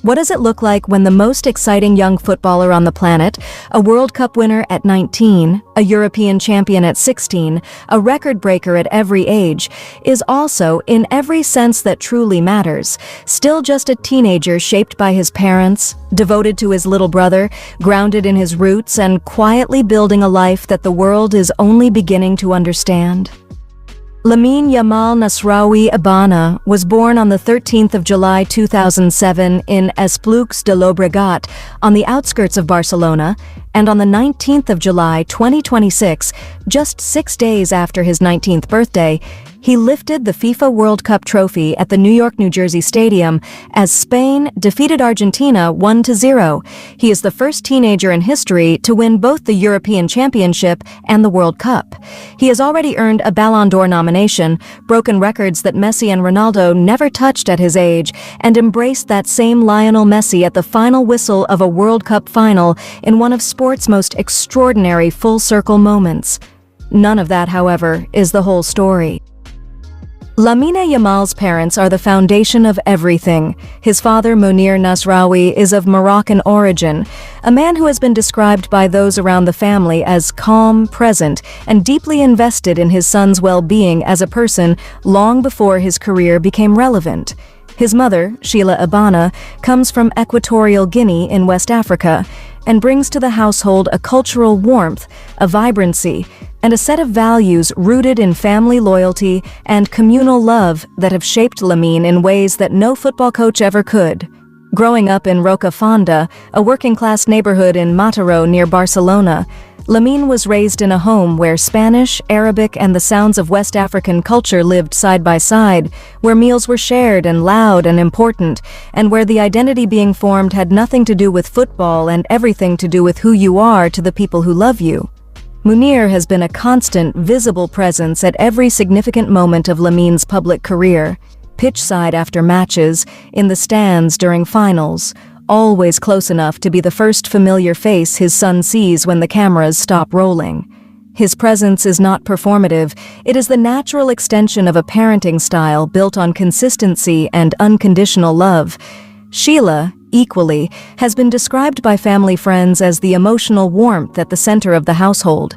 What does it look like when the most exciting young footballer on the planet, a World Cup winner at 19, a European champion at 16, a record breaker at every age, is also, in every sense that truly matters, still just a teenager shaped by his parents, devoted to his little brother, grounded in his roots, and quietly building a life that the world is only beginning to understand? Lamine Yamal Nasraoui Abana was born on the 13th of July 2007 in Esplucs de Llobregat, on the outskirts of Barcelona, and on the 19th of July 2026, just 6 days after his 19th birthday, he lifted the FIFA World Cup trophy at the New York, New Jersey Stadium as Spain defeated Argentina 1-0. He is the first teenager in history to win both the European Championship and the World Cup. He has already earned a Ballon d'Or nomination, broken records that Messi and Ronaldo never touched at his age, and embraced that same Lionel Messi at the final whistle of a World Cup final in one of sport's most extraordinary full-circle moments. None of that, however, is the whole story. Lamine Yamal's parents are the foundation of everything. His father, Munir Nasraoui, is of Moroccan origin, a man who has been described by those around the family as calm, present, and deeply invested in his son's well-being as a person long before his career became relevant. His mother, Sheila Abana, comes from Equatorial Guinea in West Africa and brings to the household a cultural warmth, a vibrancy, and a set of values rooted in family loyalty and communal love that have shaped Lamine in ways that no football coach ever could. Growing up in Rocafonda, a working-class neighborhood in Mataró near Barcelona, Lamine was raised in a home where Spanish, Arabic, and the sounds of West African culture lived side by side, where meals were shared and loud and important, and where the identity being formed had nothing to do with football and everything to do with who you are to the people who love you. Munir has been a constant, visible presence at every significant moment of Lamine's public career, pitchside after matches, in the stands during finals, always close enough to be the first familiar face his son sees when the cameras stop rolling. His presence is not performative, it is the natural extension of a parenting style built on consistency and unconditional love. Sheila, equally, has been described by family friends as the emotional warmth at the center of the household.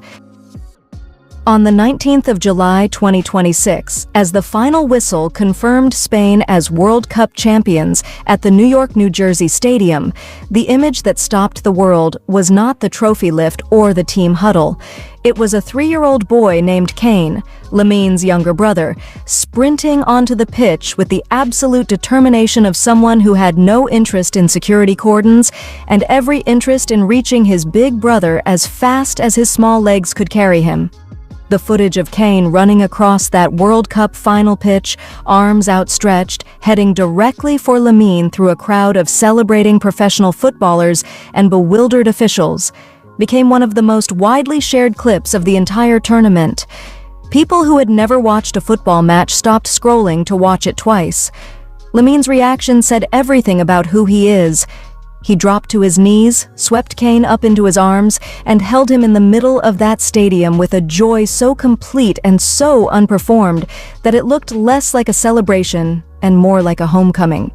On the 19th of July 2026, as the final whistle confirmed Spain as World Cup champions at the New York, New Jersey Stadium, the image that stopped the world was not the trophy lift or the team huddle. It was a 3-year-old boy named Cain, Lamine's younger brother, sprinting onto the pitch with the absolute determination of someone who had no interest in security cordons and every interest in reaching his big brother as fast as his small legs could carry him. The footage of Cain running across that World Cup final pitch, arms outstretched, heading directly for Lamine through a crowd of celebrating professional footballers and bewildered officials, became one of the most widely shared clips of the entire tournament. People who had never watched a football match stopped scrolling to watch it twice. Lamine's reaction said everything about who he is. He dropped to his knees, swept Cain up into his arms, and held him in the middle of that stadium with a joy so complete and so unperformed that it looked less like a celebration and more like a homecoming.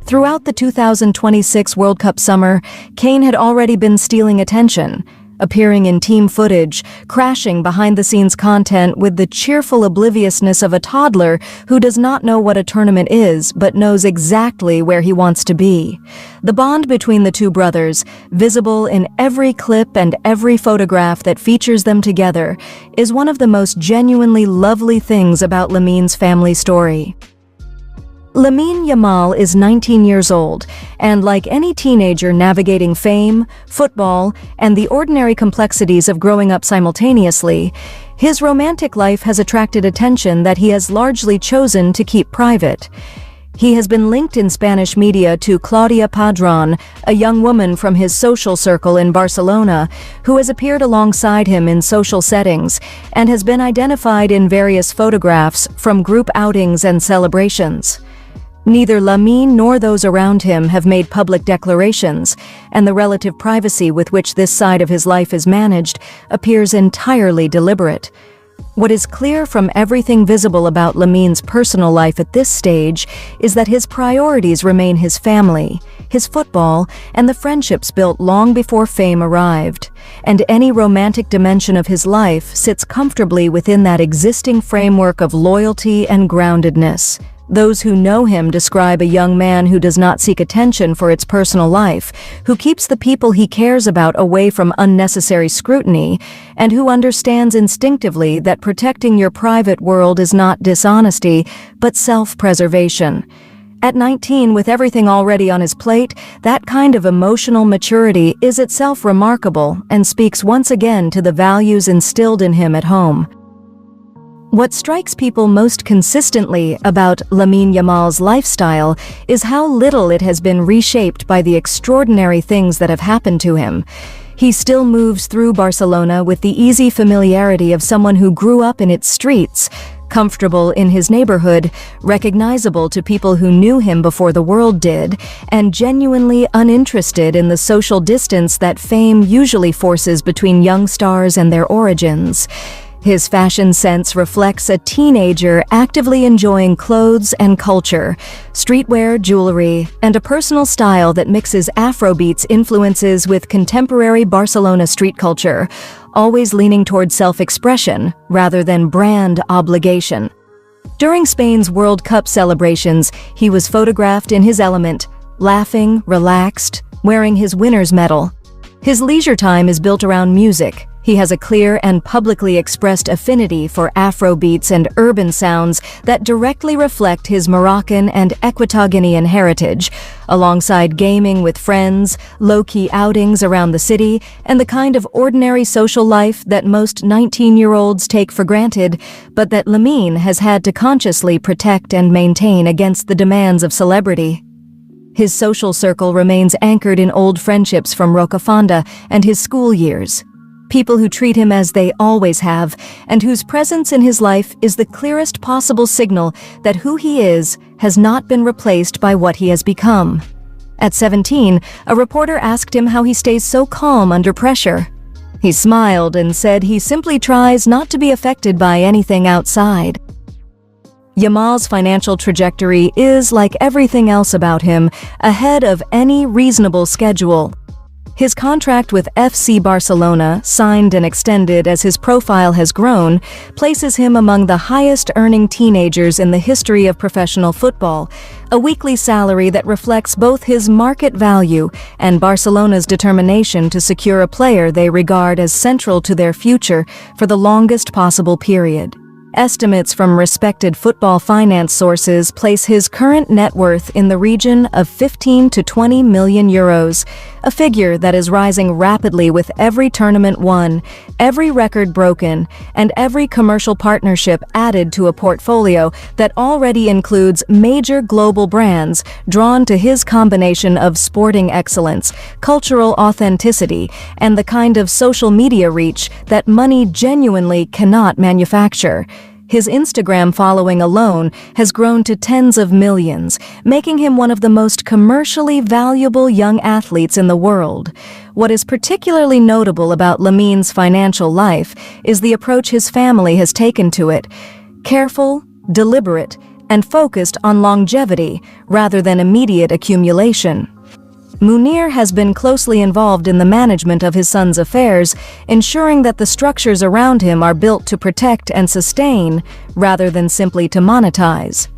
Throughout the 2026 World Cup summer, Cain had already been stealing attention, appearing in team footage, crashing behind-the-scenes content with the cheerful obliviousness of a toddler who does not know what a tournament is but knows exactly where he wants to be. The bond between the two brothers, visible in every clip and every photograph that features them together, is one of the most genuinely lovely things about Lamine's family story. Lamine Yamal is 19 years old, and like any teenager navigating fame, football, and the ordinary complexities of growing up simultaneously, his romantic life has attracted attention that he has largely chosen to keep private. He has been linked in Spanish media to Claudia Padron, a young woman from his social circle in Barcelona, who has appeared alongside him in social settings and has been identified in various photographs from group outings and celebrations. Neither Lamine nor those around him have made public declarations, and the relative privacy with which this side of his life is managed appears entirely deliberate. What is clear from everything visible about Lamine's personal life at this stage is that his priorities remain his family, his football, and the friendships built long before fame arrived. And any romantic dimension of his life sits comfortably within that existing framework of loyalty and groundedness. Those who know him describe a young man who does not seek attention for its personal life, who keeps the people he cares about away from unnecessary scrutiny, and who understands instinctively that protecting your private world is not dishonesty, but self-preservation. At 19, with everything already on his plate, that kind of emotional maturity is itself remarkable and speaks once again to the values instilled in him at home. What strikes people most consistently about Lamine Yamal's lifestyle is how little it has been reshaped by the extraordinary things that have happened to him. He still moves through Barcelona with the easy familiarity of someone who grew up in its streets, comfortable in his neighborhood, recognizable to people who knew him before the world did, and genuinely uninterested in the social distance that fame usually forces between young stars and their origins. His fashion sense reflects a teenager actively enjoying clothes and culture, streetwear, jewelry, and a personal style that mixes Afrobeats influences with contemporary Barcelona street culture, always leaning toward self-expression rather than brand obligation. During Spain's World Cup celebrations, he was photographed in his element, laughing, relaxed, wearing his winner's medal. His leisure time is built around music. He has a clear and publicly expressed affinity for Afrobeats and urban sounds that directly reflect his Moroccan and Equatoguinean heritage, alongside gaming with friends, low-key outings around the city, and the kind of ordinary social life that most 19-year-olds take for granted, but that Lamine has had to consciously protect and maintain against the demands of celebrity. His social circle remains anchored in old friendships from Rocafonda and his school years. People who treat him as they always have, and whose presence in his life is the clearest possible signal that who he is has not been replaced by what he has become. At 17, a reporter asked him how he stays so calm under pressure. He smiled and said he simply tries not to be affected by anything outside. Yamal's financial trajectory is, like everything else about him, ahead of any reasonable schedule. His contract with FC Barcelona, signed and extended as his profile has grown, places him among the highest-earning teenagers in the history of professional football, a weekly salary that reflects both his market value and Barcelona's determination to secure a player they regard as central to their future for the longest possible period. Estimates from respected football finance sources place his current net worth in the region of 15 to 20 million euros, a figure that is rising rapidly with every tournament won, every record broken, and every commercial partnership added to a portfolio that already includes major global brands drawn to his combination of sporting excellence, cultural authenticity, and the kind of social media reach that money genuinely cannot manufacture. His Instagram following alone has grown to tens of millions, making him one of the most commercially valuable young athletes in the world. What is particularly notable about Lamine's financial life is the approach his family has taken to it: careful, deliberate, and focused on longevity rather than immediate accumulation. Munir has been closely involved in the management of his son's affairs, ensuring that the structures around him are built to protect and sustain, rather than simply to monetize.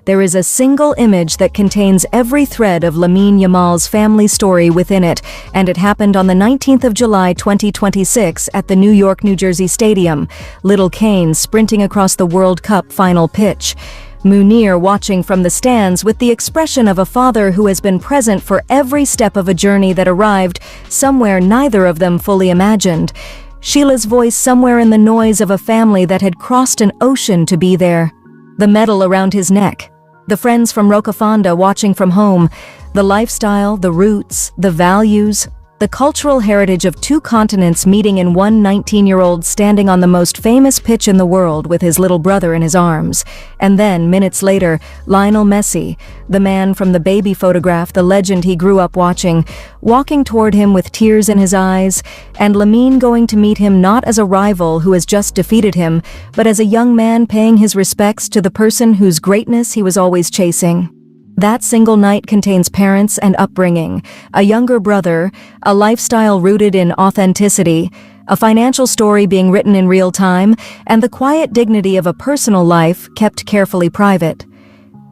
There is a single image that contains every thread of Lamine Yamal's family story within it, and it happened on the 19th of July 2026 at the New York, New Jersey Stadium, little Cain sprinting across the World Cup final pitch. Munir watching from the stands with the expression of a father who has been present for every step of a journey that arrived somewhere neither of them fully imagined. Sheila's voice somewhere in the noise of a family that had crossed an ocean to be there. The medal around his neck. The friends from Rocafonda watching from home. The lifestyle, the roots, the values. the cultural heritage of two continents meeting in one 19-year-old standing on the most famous pitch in the world with his little brother in his arms. And then, minutes later, Lionel Messi, the man from the baby photograph, the legend he grew up watching, walking toward him with tears in his eyes, and Lamine going to meet him not as a rival who has just defeated him, but as a young man paying his respects to the person whose greatness he was always chasing. That single night contains parents and upbringing, a younger brother, a lifestyle rooted in authenticity, a financial story being written in real time, and the quiet dignity of a personal life kept carefully private.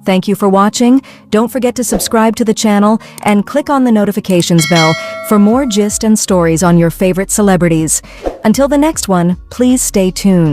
Thank you for watching. Don't forget to subscribe to the channel and click on the notifications bell for more gist and stories on your favorite celebrities. Until the next one, please stay tuned.